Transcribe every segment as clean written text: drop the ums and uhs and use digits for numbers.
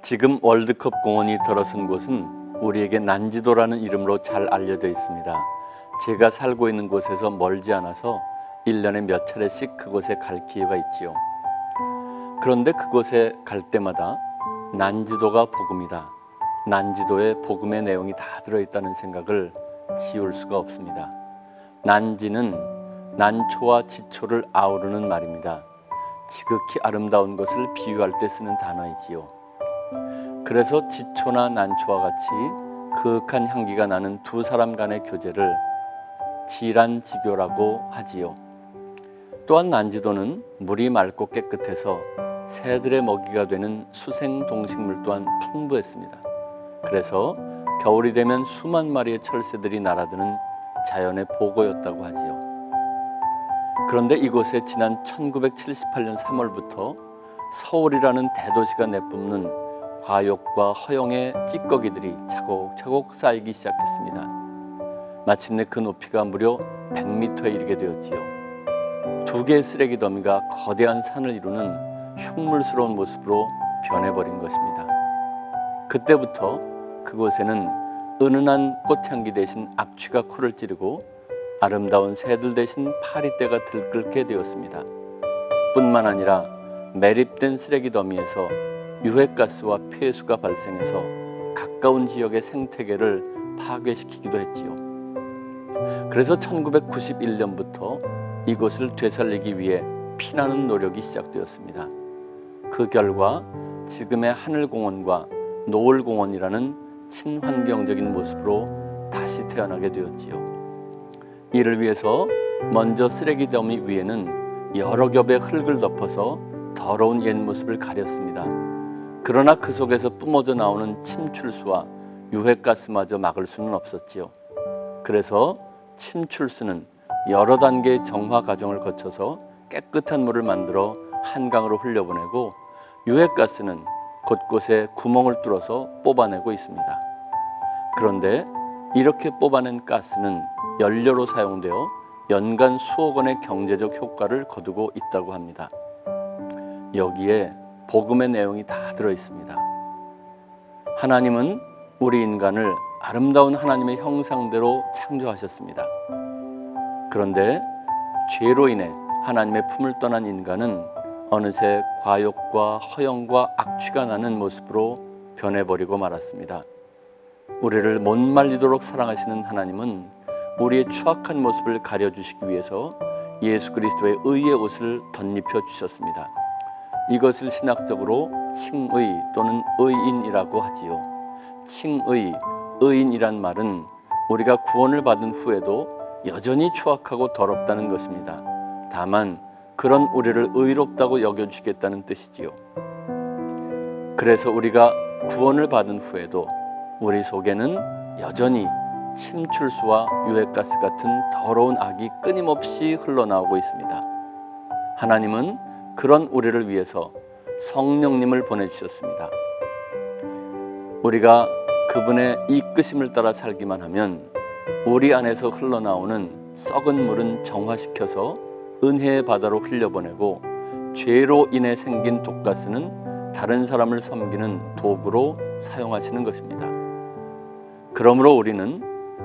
지금 월드컵 공원이 들어선 곳은 우리에게 난지도라는 이름으로 잘 알려져 있습니다. 제가 살고 있는 곳에서 멀지 않아서 1년에 몇 차례씩 그곳에 갈 기회가 있지요. 그런데 그곳에 갈 때마다 난지도가 복음이다, 난지도에 복음의 내용이 다 들어있다는 생각을 지울 수가 없습니다. 난지는 난초와 지초를 아우르는 말입니다. 지극히 아름다운 것을 비유할 때 쓰는 단어이지요. 그래서 지초나 난초와 같이 그윽한 향기가 나는 두 사람 간의 교제를 지란지교라고 하지요. 또한 난지도는 물이 맑고 깨끗해서 새들의 먹이가 되는 수생 동식물 또한 풍부했습니다. 그래서 겨울이 되면 수만 마리의 철새들이 날아드는 자연의 보고였다고 하지요. 그런데 이곳에 지난 1978년 3월부터 서울이라는 대도시가 내뿜는 과욕과 허영의 찌꺼기들이 차곡차곡 쌓이기 시작했습니다. 마침내 그 높이가 무려 100m에 이르게 되었지요. 두 개의 쓰레기 더미가 거대한 산을 이루는 흉물스러운 모습으로 변해버린 것입니다. 그때부터 그곳에는 은은한 꽃향기 대신 악취가 코를 찌르고 아름다운 새들 대신 파리떼가 들끓게 되었습니다. 뿐만 아니라 매립된 쓰레기 더미에서 유해가스와 폐수가 발생해서 가까운 지역의 생태계를 파괴시키기도 했지요. 그래서 1991년부터 이곳을 되살리기 위해 피나는 노력이 시작되었습니다. 그 결과 지금의 하늘공원과 노을공원이라는 친환경적인 모습으로 다시 태어나게 되었지요. 이를 위해서 먼저 쓰레기 더미 위에는 여러 겹의 흙을 덮어서 더러운 옛 모습을 가렸습니다. 그러나 그 속에서 뿜어져 나오는 침출수와 유해가스마저 막을 수는 없었지요. 그래서 침출수는 여러 단계의 정화 과정을 거쳐서 깨끗한 물을 만들어 한강으로 흘려보내고, 유해가스는 곳곳에 구멍을 뚫어서 뽑아내고 있습니다. 그런데 이렇게 뽑아낸 가스는 연료로 사용되어 연간 수억 원의 경제적 효과를 거두고 있다고 합니다. 여기에 복음의 내용이 다 들어있습니다. 하나님은 우리 인간을 아름다운 하나님의 형상대로 창조하셨습니다. 그런데 죄로 인해 하나님의 품을 떠난 인간은 어느새 과욕과 허영과 악취가 나는 모습으로 변해버리고 말았습니다. 우리를 못 말리도록 사랑하시는 하나님은 우리의 추악한 모습을 가려주시기 위해서 예수 그리스도의 의의 옷을 덧입혀 주셨습니다. 이것을 신학적으로 칭의 또는 의인이라고 하지요. 칭의, 의인이란 말은 우리가 구원을 받은 후에도 여전히 추악하고 더럽다는 것입니다. 다만 그런 우리를 의롭다고 여겨주시겠다는 뜻이지요. 그래서 우리가 구원을 받은 후에도 우리 속에는 여전히 침출수와 유해가스 같은 더러운 악이 끊임없이 흘러나오고 있습니다. 하나님은 그런 우리를 위해서 성령님을 보내주셨습니다. 우리가 그분의 이끄심을 따라 살기만 하면 우리 안에서 흘러나오는 썩은 물은 정화시켜서 은혜의 바다로 흘려보내고, 죄로 인해 생긴 독가스는 다른 사람을 섬기는 도구로 사용하시는 것입니다. 그러므로 우리는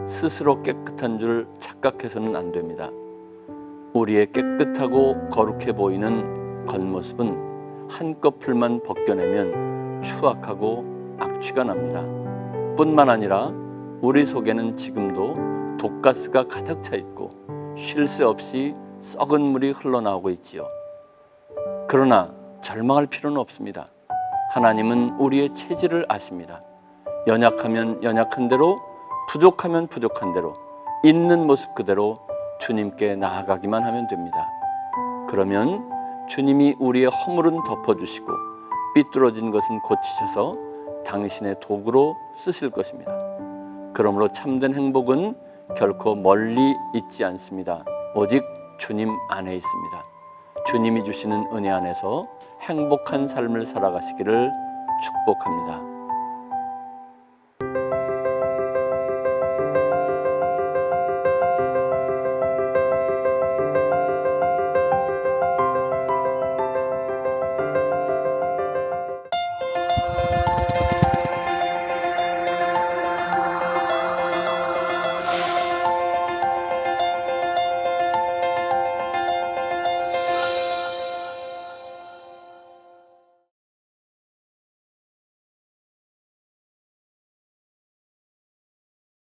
스스로 깨끗한 줄 착각해서는 안 됩니다. 우리의 깨끗하고 거룩해 보이는 겉모습은 한꺼풀만 벗겨내면 추악하고 악취가 납니다. 뿐만 아니라 우리 속에는 지금도 독가스가 가득 차 있고 쉴 새 없이 썩은 물이 흘러나오고 있지요. 그러나 절망할 필요는 없습니다. 하나님은 우리의 체질을 아십니다. 연약하면 연약한 대로, 부족하면 부족한 대로, 있는 모습 그대로 주님께 나아가기만 하면 됩니다. 그러면 주님이 우리의 허물은 덮어주시고 삐뚤어진 것은 고치셔서 당신의 도구로 쓰실 것입니다. 그러므로 참된 행복은 결코 멀리 있지 않습니다. 오직 주님 안에 있습니다. 주님이 주시는 은혜 안에서 행복한 삶을 살아가시기를 축복합니다.